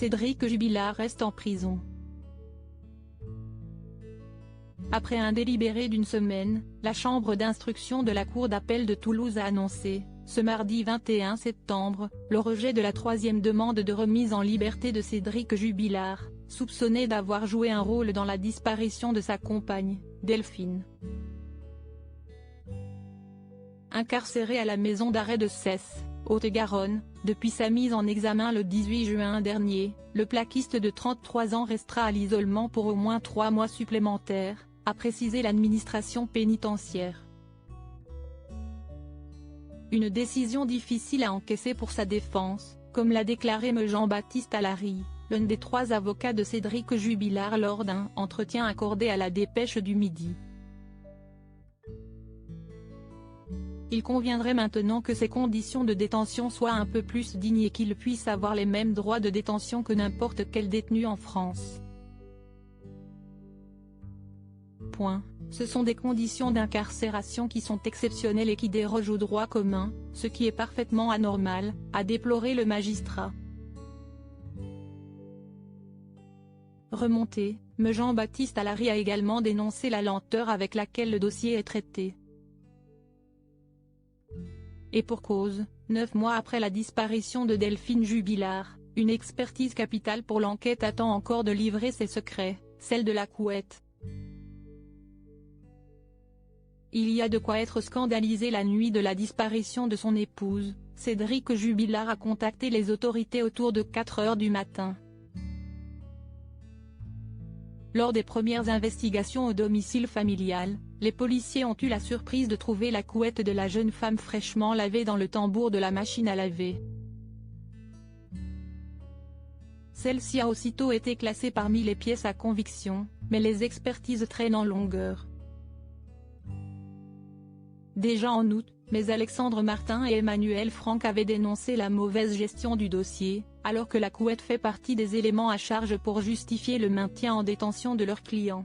Cédric Jubilard reste en prison. Après un délibéré d'une semaine, la chambre d'instruction de la Cour d'appel de Toulouse a annoncé, ce mardi 21 septembre, le rejet de la troisième demande de remise en liberté de Cédric Jubilard, soupçonné d'avoir joué un rôle dans la disparition de sa compagne, Delphine. Incarcéré à la maison d'arrêt de Cesse, Haute-Garonne, depuis sa mise en examen le 18 juin dernier, le plaquiste de 33 ans restera à l'isolement pour au moins 3 mois supplémentaires, a précisé l'administration pénitentiaire. Une décision difficile à encaisser pour sa défense, comme l'a déclaré Jean-Baptiste Allary, l'un des 3 avocats de Cédric Jubilard lors d'un entretien accordé à la Dépêche du Midi. Il conviendrait maintenant que ses conditions de détention soient un peu plus dignes et qu'il puisse avoir les mêmes droits de détention que n'importe quel détenu en France. Ce sont des conditions d'incarcération qui sont exceptionnelles et qui dérogent au droit commun, ce qui est parfaitement anormal, a déploré le magistrat. Remonté, Jean-Baptiste Allary a également dénoncé la lenteur avec laquelle le dossier est traité. Et pour cause, 9 mois après la disparition de Delphine Jubilard, une expertise capitale pour l'enquête attend encore de livrer ses secrets, celle de la couette. Il y a de quoi être scandalisé. La nuit de la disparition de son épouse, Cédric Jubilard a contacté les autorités autour de 4 heures du matin. Lors des premières investigations au domicile familial, les policiers ont eu la surprise de trouver la couette de la jeune femme fraîchement lavée dans le tambour de la machine à laver. Celle-ci a aussitôt été classée parmi les pièces à conviction, mais les expertises traînent en longueur. Déjà en août, Alexandre Martin et Emmanuel Franck avaient dénoncé la mauvaise gestion du dossier, alors que la couette fait partie des éléments à charge pour justifier le maintien en détention de leurs clients.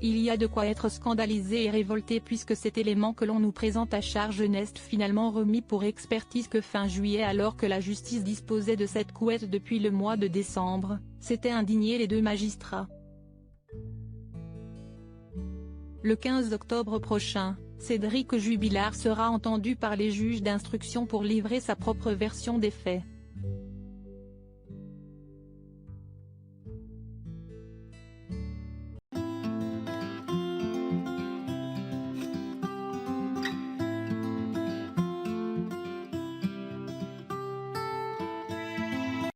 Il y a de quoi être scandalisé et révolté puisque cet élément que l'on nous présente à charge n'est finalement remis pour expertise que fin juillet alors que la justice disposait de cette couette depuis le mois de décembre, s'étaient indignés les 2 magistrats. Le 15 octobre prochain, Cédric Jubilard sera entendu par les juges d'instruction pour livrer sa propre version des faits.